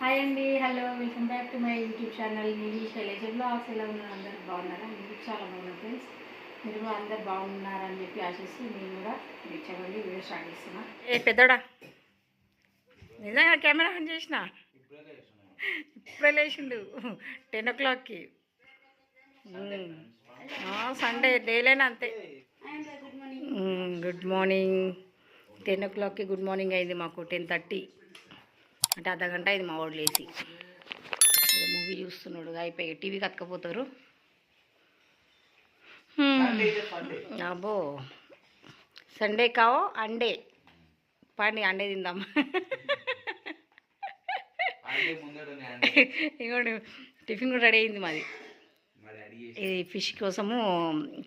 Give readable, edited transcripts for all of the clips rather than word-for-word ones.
Hi అండి, hello, welcome back to my YouTube channel. నేను Shailaja blogs. ఎలా ఉన్నారు? అందరూ బాగున్నారా? నేను చాలా బాగున్నాను ఫ్రెండ్స్. మీరు కూడా అందరు బాగున్నారని చెప్పి ఆశిస్తూ నేను కూడా చెప్పండి వీడియో స్టార్ట్ చేస్తున్నా. ఏ పెద్దోడా, నిజంగా కెమెరా ఆన్ చేసిన ఇప్పుడే లేచిండు 10 o'clockకి. సండే డైలైనా అంతే. Good morning. 10 o'clockకి గుడ్ మార్నింగ్ అయింది మాకు. 10:30 అంటే అర్ధగంట అయింది మా వాడు లేచి. మూవీ చూస్తున్నాడు. అయిపోయి టీవీ కక్కపోతారు. అబ్బో, సండే కావో అండే పండి అండే తిందాం. ఇంకోటి టిఫిన్ కూడా రెడీ అయింది మాది. ఇది ఫిష్ కోసము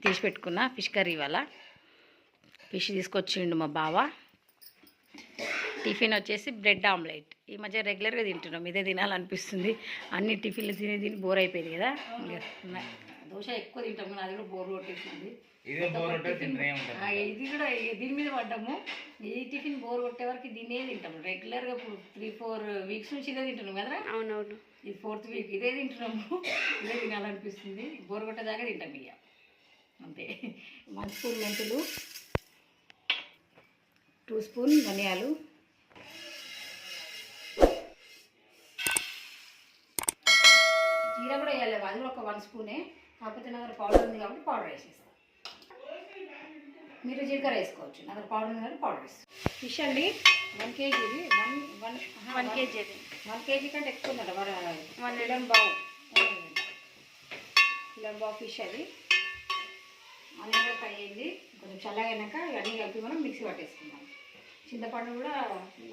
తీసి పెట్టుకున్నా. ఫిష్ కర్రీ ఇవాళ ఫిష్ తీసుకొచ్చిండు మా బావ. టిఫిన్ వచ్చేసి బ్రెడ్ ఆమ్లెట్. ఈ మధ్య రెగ్యులర్గా తింటున్నాం, ఇదే తినాలనిపిస్తుంది. అన్ని టిఫిన్లు తిని బోర్ అయిపోయింది కదా. దోశ ఎక్కువ తింటాము కానీ అది కూడా బోర్ కొట్టేసింది. ఇది కూడా దీని మీద పడ్డాము. ఈ టిఫిన్ బోర్ కొట్టే వరకు దీన్నే తింటాము రెగ్యులర్గా. ఇప్పుడు 3-4 వీక్స్ నుంచి ఇదే తింటున్నాం కదా. అవునవును, ఇది 4th వీక్ ఇదే తింటున్నాము. ఇదే తినాలనిపిస్తుంది. బోర్ కొట్టేదాకా తింటాం ఇక అంతే. 1 స్పూన్ మెంతులు, 2 స్పూన్ ధనియాలు, జీరా కూడా వేయాలి. అది కూడా ఒక 1 స్పూనే. కాకపోతే నా దగ్గర పౌడర్ ఉంది కాబట్టి పౌడర్ వేసేస్తాను. మీరు జీలకర్ర వేసుకోవచ్చు. నా దగ్గర పౌడర్ ఉంది కాబట్టి పౌడర్ వేస్తాను. ఫిష్ అండి 1 kg. 1 kg 1 kg కంటే ఎక్కువ ఉందట. 1 కిలోన్ బావు ఫిష్. అది అన్నీ కూడా ఫ్రై అయింది. కొంచెం చల్లగైనాక ఇవన్నీ కలిపి మనం మిక్సీ పట్టేసుకుందాం. చింతపండు కూడా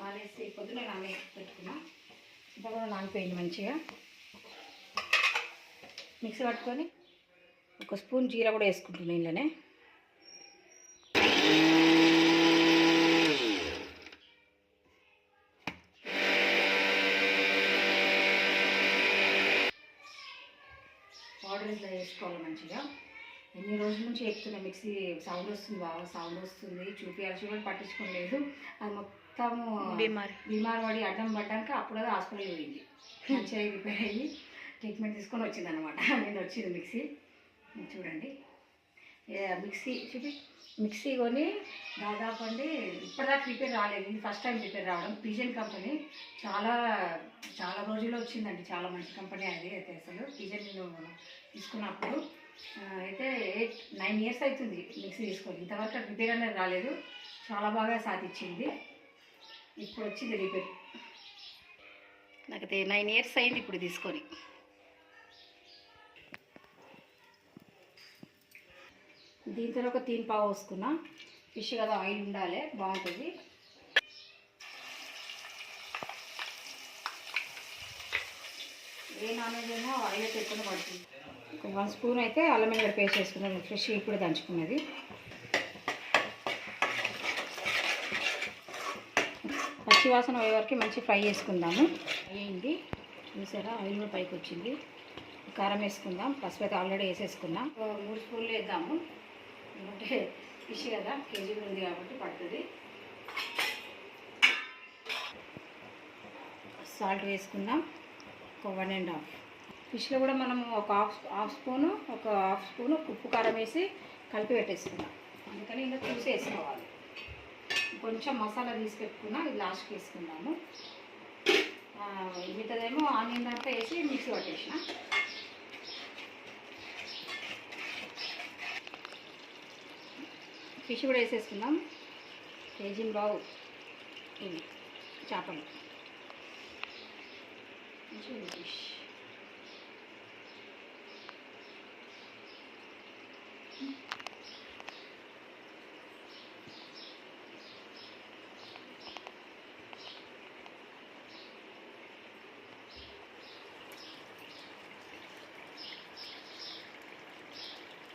నానేసి పొద్దున నానేసి పెట్టుకున్నా. చింతపండు నానిపోయింది మంచిగా. మిక్సీ పట్టుకొని 1 స్పూన్ జీరా కూడా వేసుకుంటున్నాను ఇంట్లోనే. పౌడర్ ఇట్లా వేసుకోవాలి మంచిగా. ఎన్ని రోజుల నుంచి చెప్తున్నా మిక్సీ సౌండ్ వస్తుంది, బాగా సౌండ్ వస్తుంది. చూపించాల్సి కూడా పట్టించుకోలేదు. అది మొత్తము బీమార్ పడి అడ్డం పడ్డాక అప్పుడు అది హాస్పిటల్ పోయింది. మంచిగా రిపేర్ అయ్యి ట్రీట్మెంట్ తీసుకొని వచ్చింది అనమాట. నేను వచ్చింది మిక్సీ చూడండి. మిక్సీ కొని దాదాపు అండి ఇప్పటిదాకా రిపేర్ రాలేదు. ఇది ఫస్ట్ టైం రిపేర్ రావడం. పిజన్ కంపెనీ చాలా చాలా రోజుల్లో వచ్చిందండి. చాలా మంచి కంపెనీ అది అయితే. అసలు పిజన్ నేను తీసుకున్నప్పుడు అయితే 8-9 years అవుతుంది మిక్సీ తీసుకొని. ఇంతవరకు రిపేర్ అనేది రాలేదు. చాలా బాగా సాధించింది. ఇప్పుడు వచ్చింది రిపేర్. నాకైతే 9 years అయింది ఇప్పుడు తీసుకొని. దీంతో ఒక 3 పావు పోసుకున్నా. ఫిష్ కదా, ఆయిల్ ఉండాలి, బాగుంటుంది. ఏ నాన్ వెజ్ అయినా ఆయిల్ అయితే ఎక్కువ పడుతుంది. 1 స్పూన్ అయితే అల్లం వెల్లుల్లి పేస్ట్ వేసుకున్నాను. ఫ్రెష్ ఇప్పుడు దంచుకున్నది. పచ్చివాసన పోయే వరకు మంచి ఫ్రై చేసుకుందాము. అయ్యింది చూసారా, ఆయిల్ కూడా పైకి వచ్చింది. కారం వేసుకుందాం. పసుపు అయితే ఆల్రెడీ వేసేసుకున్నాం. 3 స్పూన్లు వేద్దాము. అంటే ఫిష్ కదా, కేజీ ఉంది కాబట్టి పడుతుంది. సాల్ట్ వేసుకుందాం. ఒక 1.5. ఫిష్లో కూడా మనము ఒక హాఫ్ స్పూను ఉప్పు కారం వేసి కలిపి పెట్టేసుకున్నాం. అందుకని ఇంకా చూసి వేసుకోవాలి. కొంచెం మసాలా తీసి పెట్టుకున్నా, ఇది లాస్ట్కి వేసుకుందాము. మిగతాదేమో ఆనియన్ దాంట్లో వేసి మిక్సీ పట్టేసిన. ఫిష్ కూడా వేసేసుకుందాం. కేజీ బావు ఇవి చేపలు. ఫిష్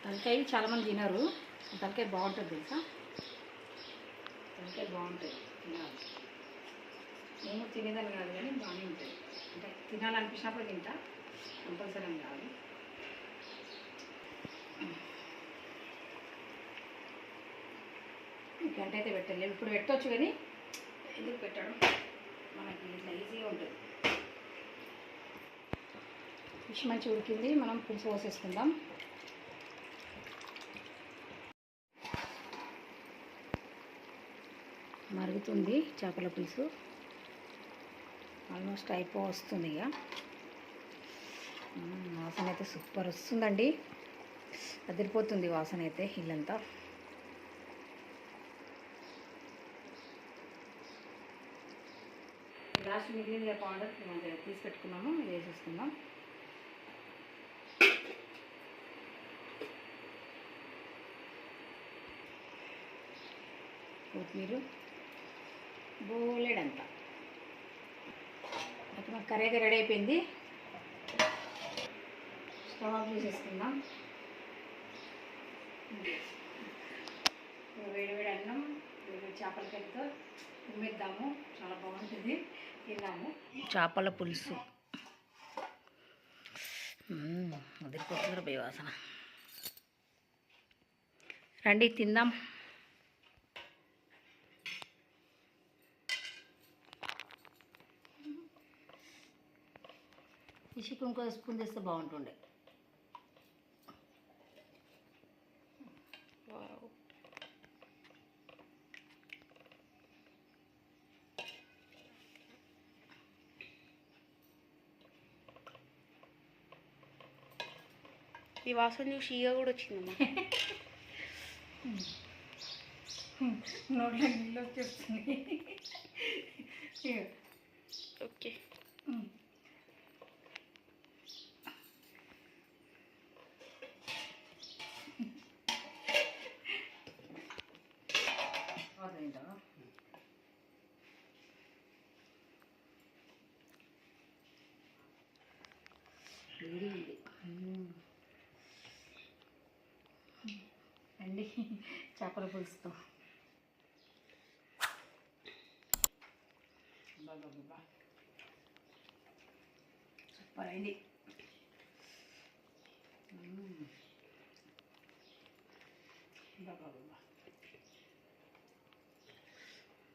తలకాయ చాలామంది తినరు. తలకాయ బాగుంటుంది తెలుసా. తలకాయ బాగుంటుంది తినాలి. నేను తినేదాన్ని కాదు కానీ బాగానే ఉంటుంది. అంటే తినాలనిపించినప్పుడు తింటా, కంపల్సరీ కాదు. గంట అయితే పెట్టలేదు. ఇప్పుడు పెట్టవచ్చు కానీ ఎందుకు పెట్టడం, మనకి ఇట్లా ఈజీగా ఉంటుంది. ఫిష్ మంచిగా ఉడికింది, మనం పులుసు పోసేసుకుందాం. మరుగుతుంది చేపల పులుసు, ఆల్మోస్ట్ వస్తుంది ఇక. వాసన అయితే సూపర్ వస్తుందండి, అదిరిపోతుంది వాసన అయితే ఇల్లంతా. లాస్ట్ మిగిలిన పౌడర్ తీసి పెట్టుకున్నాము, ఇది వేసేసుకుందాం. కొత్తిమీర బోలెడంతా. అయితే మాకు కర్రీ అయితే రెడీ అయిపోయింది. స్టవ్ ఆఫ్ చేసేసుకుందాం. వేడి వేడి అన్నం, వేడి చేపల కర్రీతో ఉమ్మేద్దాము, చాలా బాగుంటుంది. తిన్నాము చేపల పులుసు, అదిరిపోతుంది పోయి వాసన. రండి తిందాం. ఫిష్కి ఇంకో స్పూన్ తెస్తే బాగుంటుండే. ఈ వాసన చూసి ఈగ కూడా వచ్చిందమ్మా. నోట్లో నీళ్ళు వచ్చేస్తుంది. ఓకే, అండి చేపల పులుసుతో సూపర్ అయింది.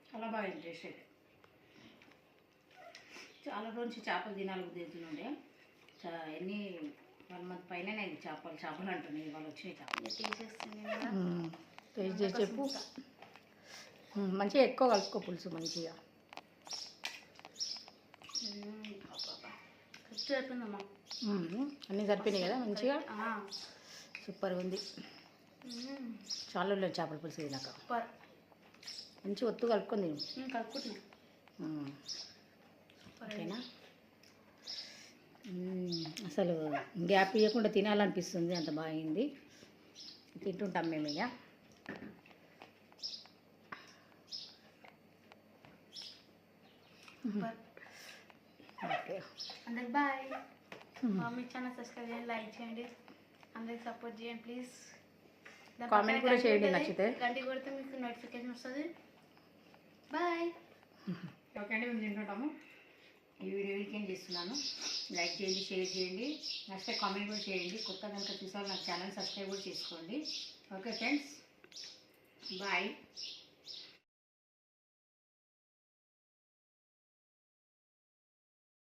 చాలా బాగా టేస్ట్ అయితే. చాలా రోజు చేపలు తినాలి ఉద్దేశండే. ఎన్ని 1 మంత్ పైన నేను చేపలు అంటున్నాయి, వాళ్ళు వచ్చినాయి చేపలు. టేస్ట్ చేసి చెప్పు. మంచిగా ఎక్కువ కలుపుకో పులుసు మంచిగా. సరిపోయిందమ్మా, అన్నీ సరిపోయినాయి కదా మంచిగా, సూపర్గా ఉంది. చాలా లేదు చేపల పులుసు తినాక, మంచిగా ఒత్తు కలుపుకొని కలుపుకుంటున్నా. ఓకేనా? అసలు గ్యాప్ ఇవ్వకుండా తినాలనిపిస్తుంది, అంత బాగుంది. తింటుంటాం మేము ఇక. ఓకే, అందరికి బాయ్. మీ ఛానల్ సబ్స్క్రైబ్ చేయండి, లైక్ చేయండి, అందరికి సపోర్ట్ చేయండి ప్లీజ్. కామెంట్ కూడా చేయండి నచ్చితే. గంట కొడితే మీకు నోటిఫికేషన్ వస్తుంది. బాయ్. ఓకే అండి, మేము తింటుంటాము. ఈ వీడియో వీకెండ్ చేస్తున్నాను. లైక్ చేయండి, షేర్ చేయండి, నచ్చితే కామెంట్ కూడా చేయండి. కొత్త కనుక చూసారు నాకు ఛానల్ సబ్స్క్రైబ్ కూడా చేసుకోండి. Okay friends, bye.